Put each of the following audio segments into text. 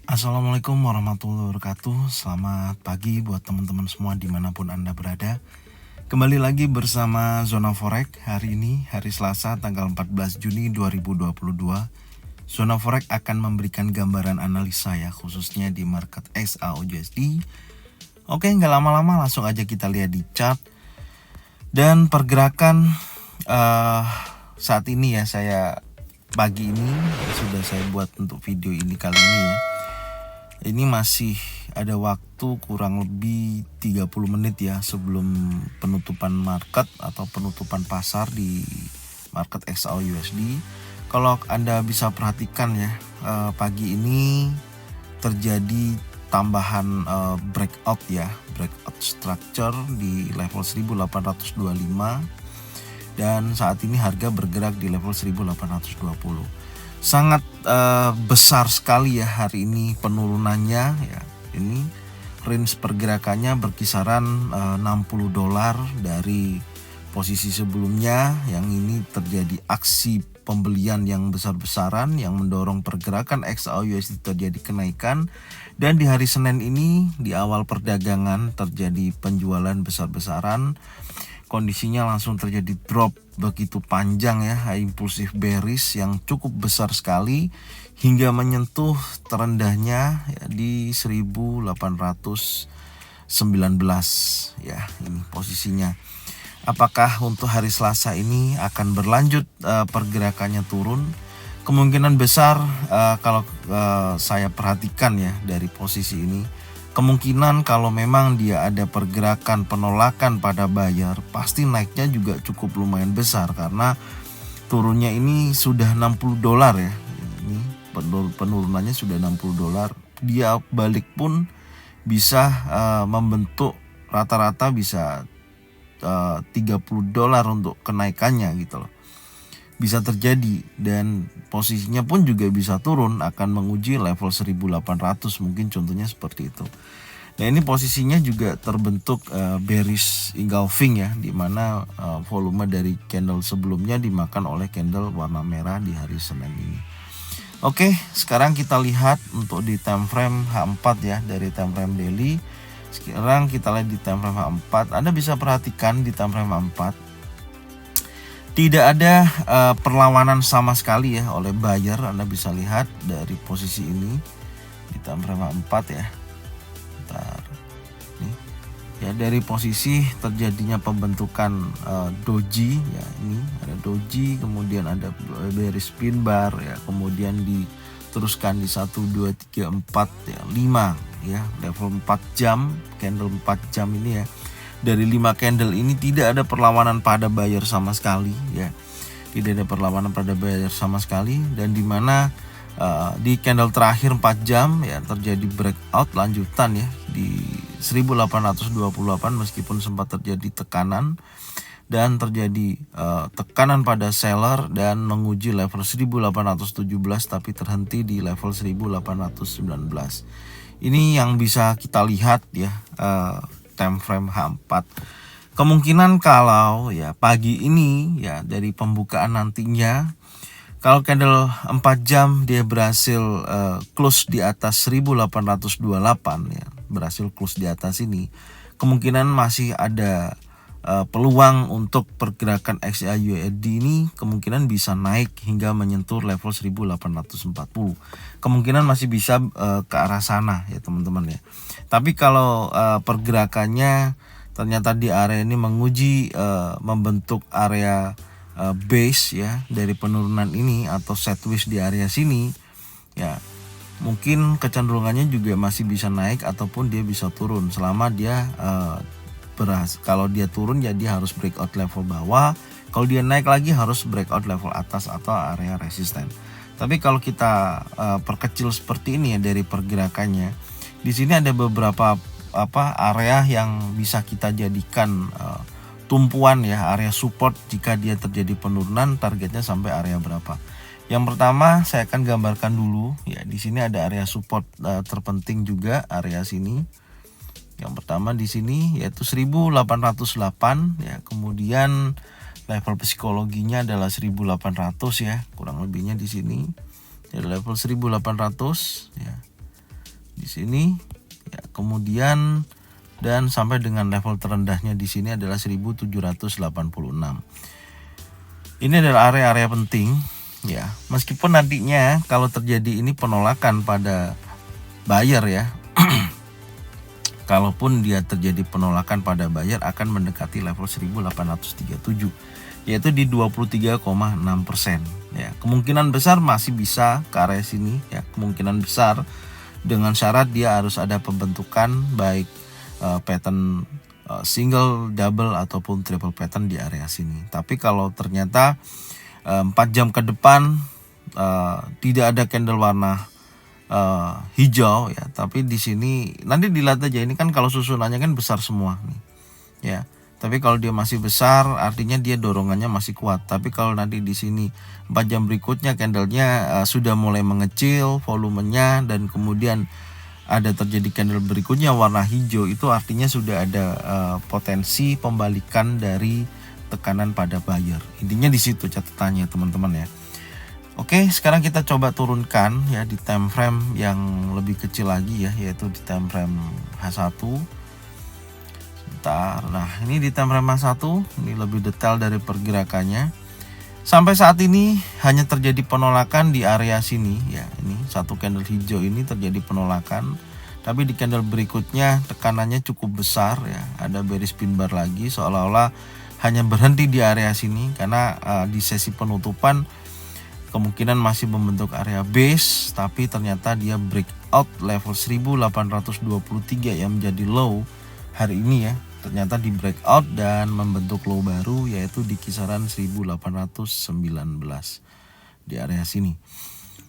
Assalamualaikum warahmatullahi wabarakatuh. Selamat pagi buat teman-teman semua dimanapun Anda berada. Kembali lagi bersama Zona Forex. Hari ini hari Selasa tanggal 14 Juni 2022. Zona Forex akan memberikan gambaran analisa ya, khususnya di market XAUUSD. Oke, nggak lama-lama langsung aja kita lihat di chart. Dan pergerakan saat ini ya, saya pagi ini sudah saya buat untuk video ini kali ini ya. Ini masih ada waktu kurang lebih 30 menit ya sebelum penutupan market atau penutupan pasar di market XAUUSD. Kalau Anda bisa perhatikan ya, pagi ini terjadi tambahan breakout ya, breakout structure di level 1825 dan saat ini harga bergerak di level 1820. Sangat besar sekali ya hari ini penurunannya ya. Ini range pergerakannya berkisaran $60 dari posisi sebelumnya, yang ini terjadi aksi pembelian yang besar-besaran yang mendorong pergerakan XAUUSD terjadi kenaikan, dan di hari Senin ini di awal perdagangan terjadi penjualan besar-besaran. Kondisinya langsung terjadi drop begitu panjang ya, impulsif bearish yang cukup besar sekali hingga menyentuh terendahnya ya, di 1819 ya, ini posisinya. Apakah untuk hari Selasa ini akan berlanjut pergerakannya turun? Kemungkinan besar kalau saya perhatikan ya dari posisi ini, kemungkinan kalau memang dia ada pergerakan penolakan pada buyer, pasti naiknya juga cukup lumayan besar karena turunnya ini sudah $60 ya. Ini penurunannya sudah $60. Dia balik pun bisa membentuk rata-rata bisa $30 untuk kenaikannya gitu loh. Bisa terjadi, dan posisinya pun juga bisa turun, akan menguji level 1800 mungkin, contohnya seperti itu. Nah, ini posisinya juga terbentuk bearish engulfing ya, dimana volume dari candle sebelumnya dimakan oleh candle warna merah di hari Senin ini. Oke, sekarang kita lihat untuk di time frame H4 ya, dari time frame daily. Sekarang kita lihat di time frame H4. Anda bisa perhatikan di time frame H4 tidak ada perlawanan sama sekali ya oleh buyer. Anda bisa lihat dari posisi ini di time frame 4 ya. Bentar. Nih. Ya, dari posisi terjadinya pembentukan doji ya, ini ada doji, kemudian ada bearish pin bar ya, kemudian diteruskan di 1 2 3 4 ya, 5 ya, level 4 jam, candle 4 jam ini ya. Dari 5 candle ini tidak ada perlawanan pada buyer sama sekali ya, tidak ada perlawanan pada buyer sama sekali, dan dimana di candle terakhir 4 jam ya terjadi breakout lanjutan ya di 1828 meskipun sempat terjadi tekanan dan terjadi tekanan pada seller dan menguji level 1817 tapi terhenti di level 1819. Ini yang bisa kita lihat ya, time frame H4. Kemungkinan kalau ya pagi ini ya dari pembukaan nantinya, kalau candle 4 jam dia berhasil close di atas 1828 ya, berhasil close di atas ini, kemungkinan masih ada peluang untuk pergerakan XAUUSD ini, kemungkinan bisa naik hingga menyentuh level 1840. Kemungkinan masih bisa ke arah sana ya teman-teman ya. Tapi kalau pergerakannya ternyata di area ini menguji membentuk area base ya dari penurunan ini atau sideways di area sini ya, mungkin kecenderungannya juga masih bisa naik ataupun dia bisa turun selama dia kalau dia turun ya dia harus breakout level bawah, kalau dia naik lagi harus breakout level atas atau area resisten. Tapi kalau kita perkecil seperti ini ya dari pergerakannya, di sini ada beberapa area yang bisa kita jadikan tumpuan ya, area support jika dia terjadi penurunan. Targetnya sampai area berapa? Yang pertama saya akan gambarkan dulu ya, di sini ada area support terpenting juga, area sini. Yang pertama di sini yaitu 1808 ya, kemudian level psikologinya adalah 1800 ya, kurang lebihnya di sini. Jadi level 1800 ya. di sini ya, kemudian dan sampai dengan level terendahnya di sini adalah 1786. Ini adalah area-area penting ya, meskipun nantinya kalau terjadi ini penolakan pada buyer ya, kalaupun dia terjadi penolakan pada buyer akan mendekati level 1837, yaitu di 23,6% ya. Kemungkinan besar masih bisa ke area sini ya, kemungkinan besar, dengan syarat dia harus ada pembentukan baik pattern single, double ataupun triple pattern di area sini. Tapi kalau ternyata 4 jam ke depan tidak ada candle warna hijau ya, tapi di sini nanti dilihat aja, ini kan kalau susunannya kan besar semua nih ya. Tapi kalau dia masih besar artinya dia dorongannya masih kuat. Tapi kalau nanti di sini 4 jam berikutnya candlenya sudah mulai mengecil volumenya, dan kemudian ada terjadi candle berikutnya warna hijau, itu artinya sudah ada potensi pembalikan dari tekanan pada buyer. Intinya di situ catatannya teman-teman ya. Oke, sekarang kita coba turunkan ya di time frame yang lebih kecil lagi ya, yaitu di time frame H1. Sebentar. Nah, ini di time frame H1 ini lebih detail dari pergerakannya. Sampai saat ini hanya terjadi penolakan di area sini ya. Ini satu candle hijau ini terjadi penolakan. Tapi di candle berikutnya tekanannya cukup besar ya. Ada bearish pin bar lagi, seolah-olah hanya berhenti di area sini karena di sesi penutupan kemungkinan masih membentuk area base, tapi ternyata dia breakout level 1823 yang menjadi low hari ini ya. Ternyata di breakout dan membentuk low baru, yaitu di kisaran 1819 di area sini.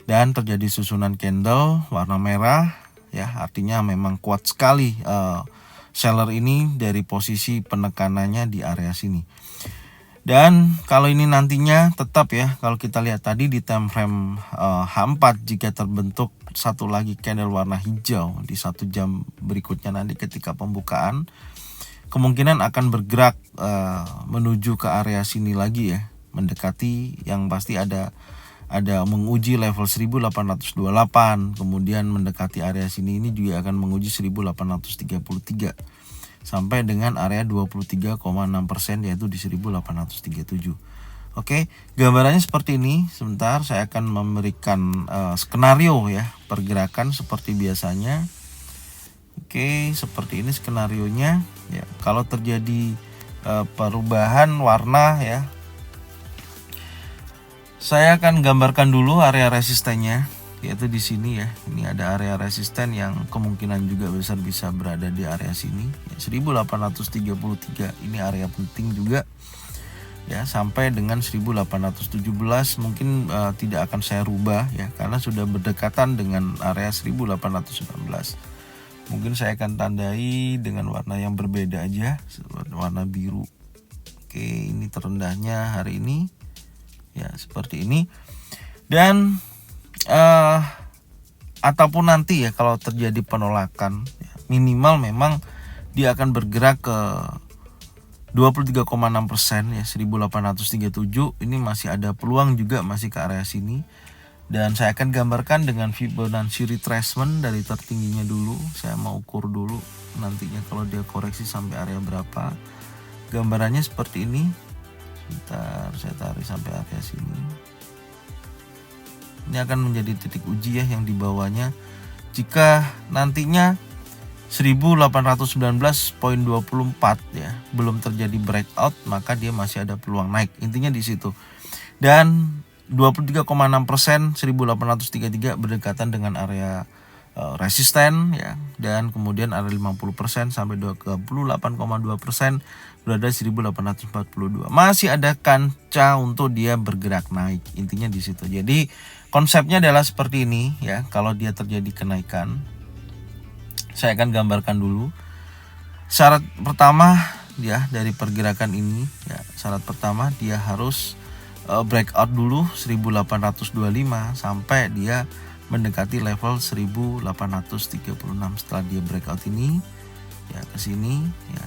Dan terjadi susunan candle warna merah ya, artinya memang kuat sekali seller ini dari posisi penekanannya di area sini. Dan kalau ini nantinya tetap ya, kalau kita lihat tadi di time frame H4, jika terbentuk satu lagi candle warna hijau di 1 jam berikutnya nanti ketika pembukaan, kemungkinan akan bergerak menuju ke area sini lagi ya, mendekati, yang pasti ada menguji level 1828, kemudian mendekati area sini, ini juga akan menguji 1833 sampai dengan area 23,6%, yaitu di 1837. Oke, gambarannya seperti ini. Sebentar saya akan memberikan skenario ya, pergerakan seperti biasanya. Oke, seperti ini skenarionya ya. Kalau terjadi perubahan warna ya, saya akan gambarkan dulu area resistennya, yaitu di sini ya. Ini ada area resisten yang kemungkinan juga besar bisa berada di area sini ya, 1833 ini area penting juga ya, sampai dengan 1817 mungkin tidak akan saya rubah ya, karena sudah berdekatan dengan area 1819. Mungkin saya akan tandai dengan warna yang berbeda aja, warna biru. Oke, ini terendahnya hari ini ya, seperti ini. Dan ataupun nanti ya kalau terjadi penolakan ya, minimal memang dia akan bergerak ke 23,6% ya, 1837. Ini masih ada peluang juga masih ke area sini. Dan saya akan gambarkan dengan Fibonacci retracement dari tertingginya dulu. Saya mau ukur dulu nantinya kalau dia koreksi sampai area berapa. Gambarannya seperti ini. Bentar, saya tarik sampai area sini. Ini akan menjadi titik uji ya, yang di bawahnya. Jika nantinya 1819.24 ya belum terjadi breakout, maka dia masih ada peluang naik. Intinya di situ. Dan 23,6% 1833 berdekatan dengan area resisten ya, dan kemudian area 50% sampai 28,2% berada 1842. Masih ada kancah untuk dia bergerak naik. Intinya di situ. Jadi konsepnya adalah seperti ini ya. Kalau dia terjadi kenaikan, saya akan gambarkan dulu. Syarat pertama ya dari pergerakan ini ya, syarat pertama dia harus breakout dulu 1825 sampai dia mendekati level 1836. Setelah dia breakout ini ya ke sini ya,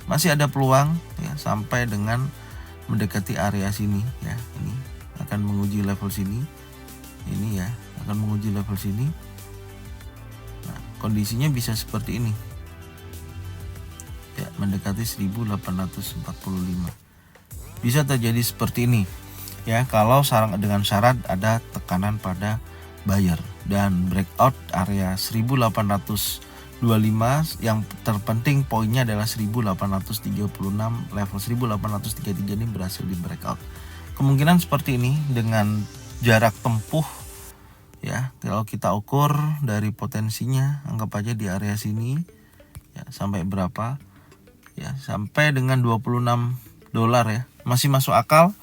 masih ada peluang ya sampai dengan mendekati area sini ya. Ini akan menguji level sini. Ini ya akan menguji level sini. Nah, kondisinya bisa seperti ini. Ya, mendekati 1845. Bisa terjadi seperti ini. Ya, kalau dengan syarat ada tekanan pada buyer dan breakout area 1825. Yang terpenting poinnya adalah 1836, level 1833 ini berhasil di breakout. Kemungkinan seperti ini dengan jarak tempuh ya, kalau kita ukur dari potensinya, anggap aja di area sini ya, sampai berapa ya, sampai dengan $26 ya, masih masuk akal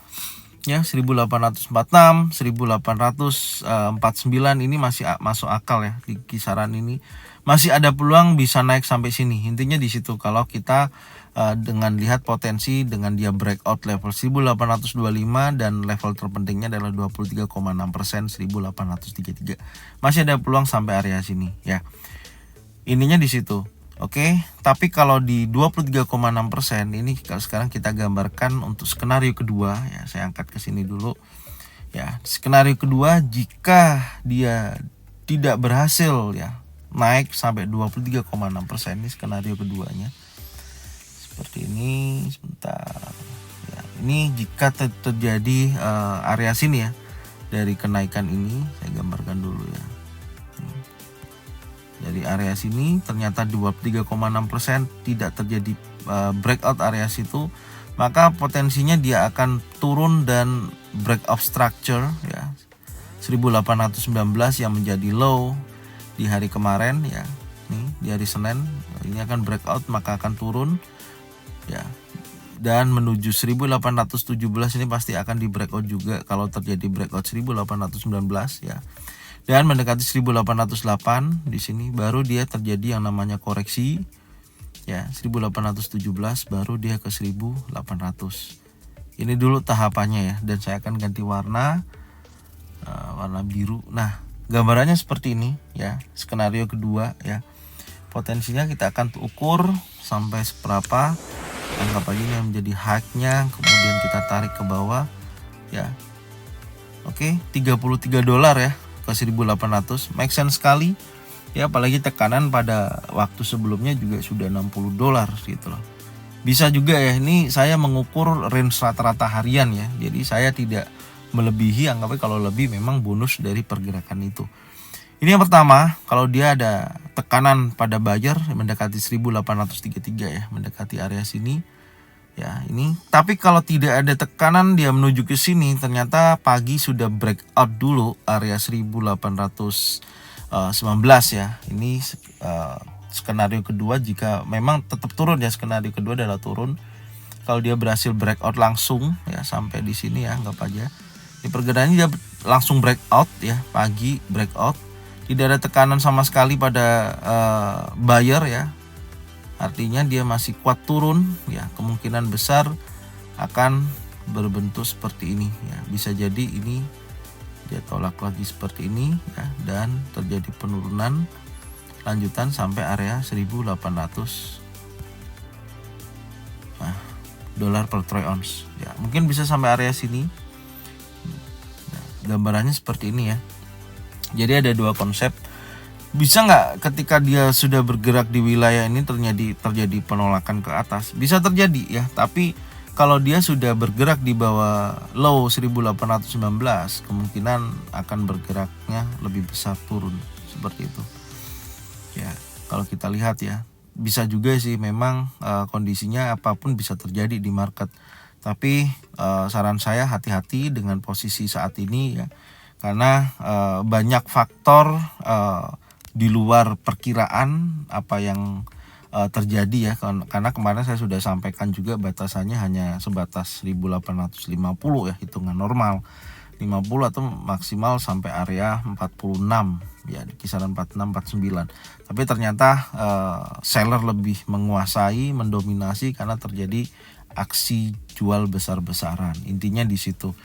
ya. 1846, 1849 ini masih masuk akal ya, di kisaran ini masih ada peluang bisa naik sampai sini. Intinya di situ kalau kita dengan lihat potensi dengan dia breakout level 1825 dan level terpentingnya adalah 23,6%, 1833. Masih ada peluang sampai area sini ya. Ininya di situ. Oke, tapi kalau di 23,6% ini sekarang kita gambarkan untuk skenario kedua ya. Saya angkat ke sini dulu. Ya, skenario kedua jika dia tidak berhasil ya naik sampai 23,6%, ini skenario keduanya. Seperti ini, sebentar. Ya, ini jika terjadi area sini ya dari kenaikan ini, saya gambarkan dulu ya. Dari area sini ternyata 23,6% tidak terjadi breakout area situ, maka potensinya dia akan turun dan breakout structure ya 1819 yang menjadi low di hari kemarin ya. Nih di hari Senin ini akan breakout, maka akan turun ya, dan menuju 1817 ini pasti akan di breakout juga kalau terjadi breakout 1819 ya. Dan mendekati 1808 di sini baru dia terjadi yang namanya koreksi ya, 1817 baru dia ke 1800. Ini dulu tahapannya ya, dan saya akan ganti warna warna biru. Nah, gambarannya seperti ini ya, skenario kedua ya. Potensinya kita akan ukur sampai seberapa, anggap aja ini menjadi high-nya, kemudian kita tarik ke bawah ya. Oke, $33 ya ke 1800, make sense sekali ya, apalagi tekanan pada waktu sebelumnya juga sudah $60 gitu loh. Bisa juga ya, ini saya mengukur range rata-rata harian ya, jadi saya tidak melebihi, anggapnya kalau lebih memang bonus dari pergerakan itu. Ini yang pertama, kalau dia ada tekanan pada buyer mendekati 1833 ya, mendekati area sini ya ini. Tapi kalau tidak ada tekanan dia menuju ke sini, ternyata pagi sudah breakout dulu area 1819 ya. Ini skenario kedua jika memang tetap turun ya, skenario kedua adalah turun. Kalau dia berhasil breakout langsung ya sampai di sini ya, anggap aja di pergerakannya dia langsung breakout ya, pagi breakout, tidak ada tekanan sama sekali pada buyer ya. Artinya dia masih kuat turun ya, kemungkinan besar akan berbentuk seperti ini ya. Bisa jadi ini dia tolak lagi seperti ini ya, dan terjadi penurunan lanjutan sampai area 1800 dolar per troy ounce ya. Mungkin bisa sampai area sini. Nah, gambarannya seperti ini ya. Jadi ada dua konsep. Bisa nggak ketika dia sudah bergerak di wilayah ini terjadi penolakan ke atas? Bisa terjadi ya, tapi kalau dia sudah bergerak di bawah low 1819, kemungkinan akan bergeraknya lebih besar turun seperti itu. Ya, kalau kita lihat ya, bisa juga sih memang kondisinya apapun bisa terjadi di market. Tapi saran saya hati-hati dengan posisi saat ini ya, karena banyak faktor di luar perkiraan apa yang terjadi ya, karena kemarin saya sudah sampaikan juga batasannya hanya sebatas 1850 ya, hitungan normal 50 atau maksimal sampai area 46 ya, di kisaran 46 49. Tapi ternyata seller lebih menguasai, mendominasi karena terjadi aksi jual besar-besaran. Intinya di situ.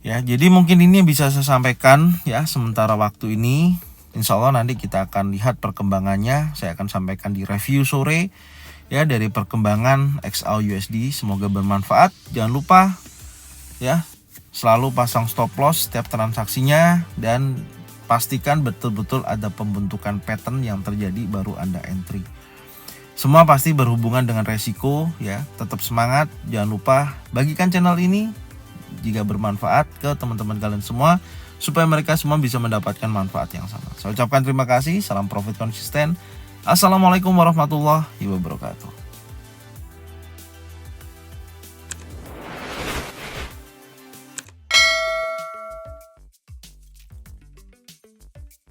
Ya, jadi mungkin ini yang bisa saya sampaikan ya sementara waktu ini. Insya Allah nanti kita akan lihat perkembangannya. Saya akan sampaikan di review sore ya dari perkembangan XAUUSD. Semoga bermanfaat. Jangan lupa ya selalu pasang stop loss setiap transaksinya, dan pastikan betul-betul ada pembentukan pattern yang terjadi baru Anda entry. Semua pasti berhubungan dengan resiko ya. Tetap semangat, jangan lupa bagikan channel ini jika bermanfaat ke teman-teman kalian semua supaya mereka semua bisa mendapatkan manfaat yang sama. Saya ucapkan terima kasih, salam profit konsisten. Assalamualaikum warahmatullahi wabarakatuh.